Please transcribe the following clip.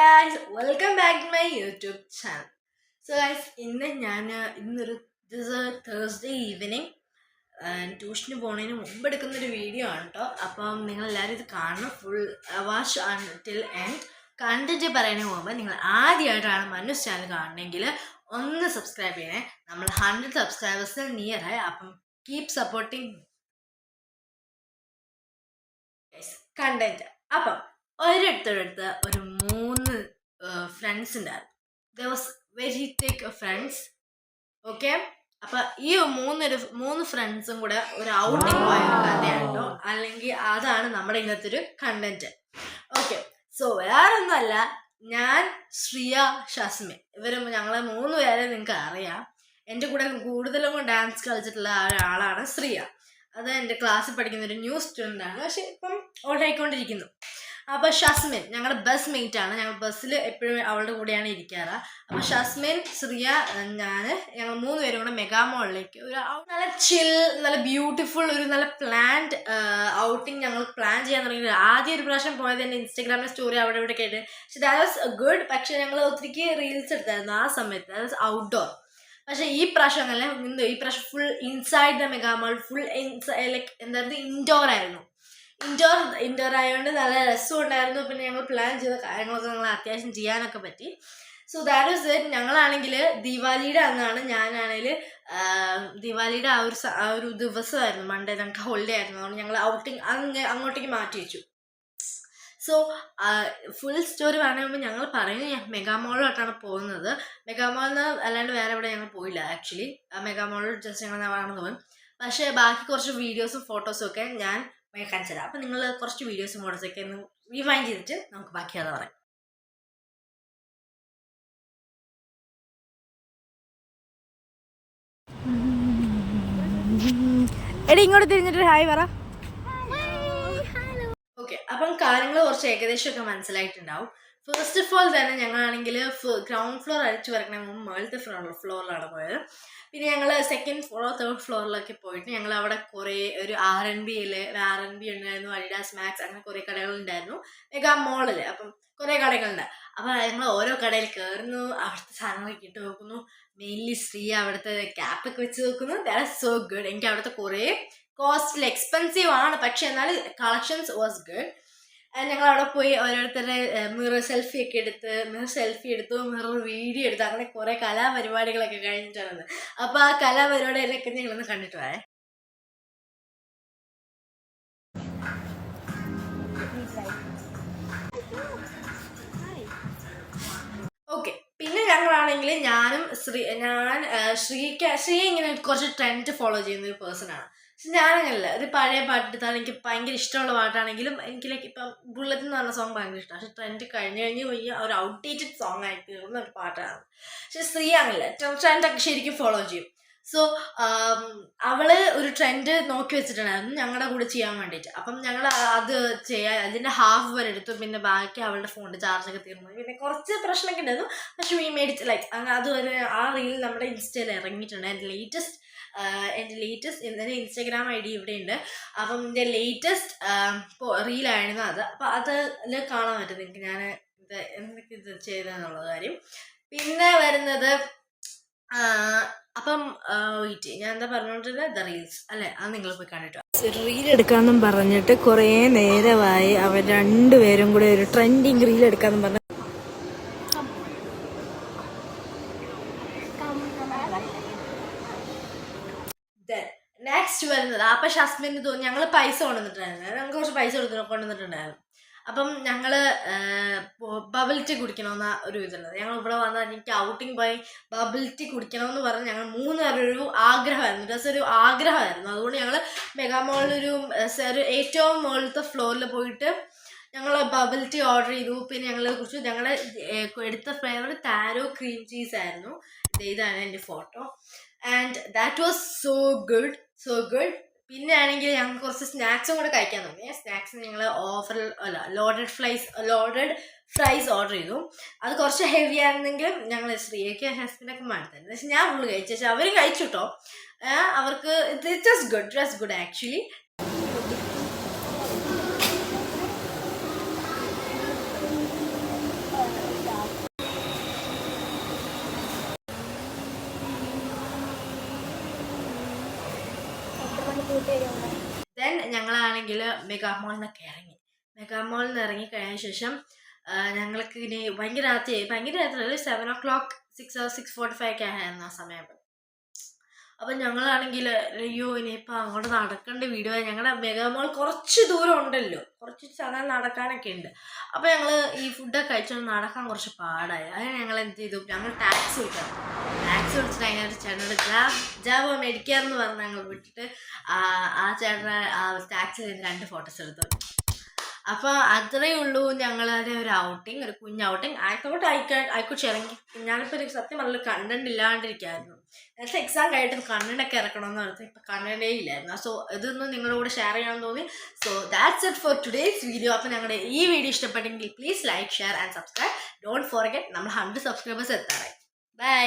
guys, welcome back to my YouTube channel. So guys, this is a Thursday evening ട്യൂഷന് പോകുന്നതിന് മുമ്പ് എടുക്കുന്നൊരു video ആണ് കേട്ടോ. അപ്പം നിങ്ങളെല്ലാവരും ഇത് കാണണം, ഫുൾ വാച്ച് ടിൽ എൻഡ്. കണ്ടിട്ട് പറയുന്നതിന് മുമ്പ് നിങ്ങൾ ആദ്യമായിട്ടാണ് മനൂസ് ചാനൽ കാണണമെങ്കിൽ ഒന്ന് സബ്സ്ക്രൈബ് ചെയ്യണേ. നമ്മൾ 100 സബ്സ്ക്രൈബേഴ്സ് നിയറായി. അപ്പം കീപ് സപ്പോർട്ടിങ് കണ്ടന്റ്. അപ്പം ഒരിടത്തൊരിടത്ത് ഒരു 3 ഫ്രണ്ട്സ് ഉണ്ടായിരുന്നു. There was very thick friends. Okay, അപ്പൊ ഈ മൂന്ന് ഫ്രണ്ട്സും കൂടെ ഒരു ഔട്ടിങ് പോയ ഒരു കഥയാണ് കേട്ടോ. അല്ലെങ്കിൽ അതാണ് നമ്മുടെ ഇന്നത്തെ ഒരു കണ്ടന്റ്. ഓക്കെ, സോ വേറൊന്നുമല്ല, ഞാൻ, ശ്രിയ, ഷസ്മിൻ, ഞങ്ങളെ 3 പേരെ നിങ്ങൾക്ക് അറിയാം. എൻ്റെ കൂടെ കൂടുതലും ഡാൻസ് കളിച്ചിട്ടുള്ള ഒരാളാണ് ശ്രിയ. അത് എൻ്റെ ക്ലാസ്സിൽ പഠിക്കുന്ന ഒരു ന്യൂ സ്റ്റുഡൻ്റ് ആണ്, പക്ഷെ ഇപ്പം ഓൾഡായിക്കൊണ്ടിരിക്കുന്നു. അപ്പോൾ ഷസ്മിൻ ഞങ്ങളുടെ ബസ് മേറ്റ് ആണ്. ഞങ്ങൾ ബസ്സിൽ എപ്പോഴും അവളുടെ കൂടെയാണ് ഇരിക്കാറ്. അപ്പോൾ ഷസ്മിൻ, ശ്രിയ, ഞങ്ങൾ 3 പേരും കൂടെ മെഗാമോളിലേക്ക് ഒരു നല്ല ചിൽ, നല്ല ബ്യൂട്ടിഫുൾ, ഒരു നല്ല പ്ലാൻഡ് ഔട്ടിങ് ഞങ്ങൾ പ്ലാൻ ചെയ്യാൻ തുടങ്ങി. ആദ്യം ഒരു പ്രാവശ്യം പോയത് എൻ്റെ ഇൻസ്റ്റാഗ്രാമിലെ സ്റ്റോറി അവിടെ ഇവിടെ കേട്ട്, പക്ഷെ ദാറ്റ് വാസ് ഗുഡ്. പക്ഷെ ഞങ്ങൾ ഒത്തിരിക്ക് റീൽസ് എടുത്തായിരുന്നു ആ സമയത്ത്. That was outdoor. പക്ഷെ ഈ പ്രാവശ്യം അങ്ങനെ ഈ പ്രാവശ്യം full inside the Megamall, full like എന്തായിരുന്നു, ഇൻഡോർ ആയിരുന്നു. ഇൻഡോർ ആയതുകൊണ്ട് നല്ല രസം ഉണ്ടായിരുന്നു. പിന്നെ ഞങ്ങൾ പ്ലാൻ ചെയ്ത കാര്യങ്ങളൊക്കെ ഞങ്ങൾ അത്യാവശ്യം ചെയ്യാനൊക്കെ പറ്റി. So that was it. ഞങ്ങളാണെങ്കിൽ ദീപാവലിയുടെ അന്നാണ്, ഞാനാണെങ്കിൽ ദീപാവലിയുടെ ആ ഒരു ദിവസമായിരുന്നു, മൺഡേ ഞങ്ങൾക്ക് ഹോളിഡേ ആയിരുന്നു. അതുകൊണ്ട് ഞങ്ങൾ ഔട്ടിങ് അങ്ങോട്ടേക്ക് മാറ്റി വെച്ചു. സോ ഫുൾ സ്റ്റോറി പറയുമ്പോൾ ഞങ്ങൾ പറയുന്നത് മെഗാമോളിലോട്ടാണ് പോകുന്നത്. മെഗാമോളിൽ അല്ലാണ്ട് വേറെ എവിടെ ഞങ്ങൾ പോയില്ല ആക്ച്വലി. മെഗാമോളിൽ ജസ്റ്റ് ഞങ്ങൾ നടന്നു പോകും. പക്ഷേ ബാക്കി കുറച്ച് വീഡിയോസും ഫോട്ടോസും ഒക്കെ ഞാൻ കാണിച്ചു തരാം. അപ്പം നിങ്ങൾ കുറച്ച് വീഡിയോസും ഫോട്ടോസൊക്കെ ഒന്ന് റിവൈൻഡ് ചെയ്തിട്ട് നമുക്ക് ബാക്കി അത് പറയാം. എടി ഇങ്ങോട്ട് തിരിഞ്ഞിട്ട് ഹായ് പറ. ഓക്കെ, അപ്പം കാര്യങ്ങൾ കുറച്ച് ഏകദേശമൊക്കെ മനസ്സിലായിട്ടുണ്ടാവും. ഫസ്റ്റ് ഓഫ് ഓൾ തന്നെ ഞങ്ങളാണെങ്കിൽ ഗ്രൗണ്ട് ഫ്ലോർ അടിച്ചു വരക്കണ മുമ്പ് മുകളിലത്തെ ഫ്ലോറിലാണ് പോയത്. പിന്നെ ഞങ്ങൾ സെക്കൻഡ് ഫ്ലോർ, തേർഡ് ഫ്ലോറിലൊക്കെ പോയിട്ട് ഞങ്ങൾ അവിടെ കുറേ ഒരു R&B ഉണ്ടായിരുന്നു, അഡിഡാസ്, മാക്സ്, അങ്ങനെ കുറേ കടകളുണ്ടായിരുന്നു മെഗാ മോളിൽ. അപ്പം കുറേ കടകളുണ്ട്. അപ്പം ഞങ്ങൾ ഓരോ കടയിൽ കയറുന്നു, അവിടുത്തെ സാധനങ്ങളൊക്കെ ഇട്ട് നോക്കുന്നു. മെയിൻലി ശ്രീ അവിടുത്തെ ക്യാപ്പൊക്കെ വെച്ച് നോക്കുന്നു. That is so good. എനിക്ക് അവിടുത്തെ കുറേ കോസ്റ്റ്ലി എക്സ്പെൻസീവ് ആണ്, പക്ഷെ എന്നാൽ കളക്ഷൻസ് വാസ് ഗുഡ്. ഞങ്ങൾ അവിടെ പോയി ഓരോരുത്തരുടെ മിറർ സെൽഫി എടുത്തു, മിറർ വീഡിയോ എടുത്തു. അങ്ങനെ കുറേ കലാപരിപാടികളൊക്കെ കഴിഞ്ഞിട്ടാണ്. അപ്പോൾ ആ കലാപരിപാടികളൊക്കെ ഞങ്ങളൊന്ന് കണ്ടിട്ട് പോയേ. ഓക്കെ, പിന്നെ ഞങ്ങളാണെങ്കിൽ ശ്രീ ഇങ്ങനെ കുറച്ച് ട്രെൻഡ് ഫോളോ ചെയ്യുന്ന ഒരു പേഴ്സൺ ആണ്. പക്ഷെ ഞാനങ്ങനല്ല. ഒരു പഴയ പാട്ടെടുത്താണ് എനിക്ക് ഭയങ്കര ഇഷ്ടമുള്ള പാട്ടാണെങ്കിലും എനിക്ക് ലൈക്ക് ഇപ്പം ബുള്ളറ്റ് എന്ന് പറഞ്ഞ സോങ് ഭയങ്കര ഇഷ്ടമാണ്. പക്ഷെ ട്രെൻഡ് കഴിഞ്ഞ് പോയി ഒരു ഔട്ട്ഡേറ്റഡ് സോങ് ആയി തീർന്ന ഒരു പാട്ടാണ്. പക്ഷെ ശ്രീ അങ്ങനല്ല, ട്രെൻഡൊക്കെ ശരിക്കും ഫോളോ ചെയ്യും. സോ അവള് ഒരു ട്രെൻഡ് നോക്കി വെച്ചിട്ടുണ്ടായിരുന്നു ഞങ്ങളുടെ കൂടെ ചെയ്യാൻ വേണ്ടിയിട്ട്. അപ്പം ഞങ്ങൾ അത് അതിൻ്റെ ഹാഫ് വരെ എടുത്തു. പിന്നെ ബാക്കി അവളുടെ ഫോണിൻ്റെ ചാർജൊക്കെ തീർന്നു. പിന്നെ കുറച്ച് പ്രശ്നമൊക്കെ ഉണ്ടായിരുന്നു. പക്ഷെ വി മേഡ് ഇറ്റ് ലൈക്ക് അതുവരെ ആ റീൽ നമ്മുടെ ഇൻസ്റ്റയിൽ ഇറങ്ങിയിട്ടുണ്ട്. എൻ്റെ ലേറ്റസ്റ്റ് ഇൻസ്റ്റാഗ്രാം ID ഇവിടെ ഉണ്ട്. അപ്പം എൻ്റെ ലേറ്റസ്റ്റ് റീലായിരുന്നു അത്. അപ്പം അതിൽ കാണാൻ പറ്റും നിങ്ങൾക്ക് ഞാൻ എന്തൊക്കെ ഇത് ചെയ്തതെന്നുള്ള കാര്യം. പിന്നെ വരുന്നത് അപ്പം ഞാൻ എന്താ പറഞ്ഞോണ്ടിരുന്നത്, ദ റീൽസ് അല്ലേ, അത് നിങ്ങൾ പോയി കണ്ടിട്ട്. റീൽ എടുക്കാമെന്നും പറഞ്ഞിട്ട് കുറേ നേരമായി അവർ 2 പേരും കൂടെ ഒരു ട്രെൻഡിങ് റീൽ എടുക്കാമെന്നും പറഞ്ഞ. നെക്സ്റ്റ് വരുന്നത് അപ്പം ഷസ്മിന് തോന്നി ഞങ്ങൾ പൈസ കൊണ്ടുവന്നിട്ടുണ്ടായിരുന്നു. ഞങ്ങൾക്ക് കുറച്ച് പൈസ കൊണ്ടുവന്നിട്ടുണ്ടായിരുന്നു. അപ്പം ഞങ്ങൾ ബബിൾ ടീ കുടിക്കണമെന്ന ഒരു ഇതുള്ളത്. ഞങ്ങൾ ഇവിടെ വന്നാൽ എനിക്ക് ഔട്ടിങ് പോയി ബബിൾ ടീ കുടിക്കണമെന്ന് പറഞ്ഞ് ഞങ്ങൾ 3 പേരൊരു ആഗ്രഹമായിരുന്നു, ഒരു ആഗ്രഹമായിരുന്നു. അതുകൊണ്ട് ഞങ്ങൾ മെഗാമോളിലൊരു ഏറ്റവും മുകളിലത്തെ ഫ്ലോറിൽ പോയിട്ട് ഞങ്ങൾ ബബിൾ ടീ ഓർഡർ ചെയ്തു. പിന്നെ ഞങ്ങൾ എടുത്ത ഫ്ലേവർ താരോ ക്രീം ചീസ് ആയിരുന്നു. ഇതാണ് എൻ്റെ photo. And that was so good. പിന്നെ ആണെങ്കിൽ ഞങ്ങൾ കുറച്ച് സ്നാക്സും കൂടെ കഴിക്കാൻ തുടങ്ങി. സ്നാക്സ് ഞങ്ങൾ ലോഡഡ് ഫ്രൈസ് ഓർഡർ ചെയ്തു. അത് കുറച്ച് ഹെവി ആയിരുന്നെങ്കിലും ഞങ്ങൾ ശ്രീയൊക്കെ ഹസ്ബൻഡൊക്കെ മാറ്റായിരുന്നു. പക്ഷെ ഞാൻ ഫുള്ള് കഴിച്ചു. പക്ഷെ അവരും കഴിച്ചു കേട്ടോ. അവർക്ക് it was good actually. Then ഞങ്ങളാണെങ്കിൽ മെഗാമോളിൽ നിന്നൊക്കെ ഇറങ്ങി. മെഗാമോളിൽ നിന്ന് ഇറങ്ങി കഴിഞ്ഞ ശേഷം ഞങ്ങൾക്ക് ഇനി ഭയങ്കര രാത്രി 7 o'clock 6:45 ഒക്കെ ആയിരുന്നു ആ സമയം. അപ്പം ഞങ്ങളാണെങ്കിൽ അയ്യോ ഇനിയിപ്പോൾ അങ്ങോട്ട് നടക്കേണ്ട വീഡിയോ. ഞങ്ങളുടെ മെഗാമോൾ കുറച്ച് ദൂരം ഉണ്ടല്ലോ, കുറച്ച് സ്ഥലം നടക്കാനൊക്കെ ഉണ്ട്. അപ്പോൾ ഞങ്ങൾ ഈ ഫുഡൊക്കെ കഴിച്ചുകൊണ്ട് നടക്കാൻ കുറച്ച് പാടായി. അതിന് ഞങ്ങൾ എന്ത് ചെയ്തു, ഞങ്ങൾ ടാക്സി വിളിച്ചിട്ട് അതിനൊരു ചേട്ടനോട് ജാബ് മേടിക്കാമെന്ന് പറഞ്ഞ് ഞങ്ങൾ വിട്ടിട്ട് ആ ചേട്ടനെ ടാക്സിയിൽ 2 ഫോട്ടോസ് എടുത്തു. അപ്പോൾ അത്രയേ ഉള്ളൂ ഞങ്ങളുടെ ഒരു ഔട്ടിങ്, ഒരു കുഞ്ഞ് ഔട്ടിങ്. ആയിക്കോട്ടെ ഇറങ്ങി. ഞാനിപ്പോൾ ഒരു സത്യം പറഞ്ഞ കണ്ടന്റ് ഇല്ലാണ്ടിരിക്കുകയായിരുന്നു. നേരത്തെ എക്സാം കഴിഞ്ഞിട്ട് കണ്ടന്റൊക്കെ ഇറക്കണമെന്ന് പറഞ്ഞാൽ ഇപ്പം കണ്ടന്റേ ഇല്ലായിരുന്നു. സോ ഇതൊന്നും നിങ്ങളുടെ കൂടെ ഷെയർ ചെയ്യാൻ തോന്നി. So that's it for today's video. അപ്പോൾ ഞങ്ങളുടെ ഈ വീഡിയോ ഇഷ്ടപ്പെട്ടെങ്കിൽ please like, share and subscribe. Don't forget നമ്മൾ 100 സബ്സ്ക്രൈബേഴ്സ് എത്താറായി. ബൈ.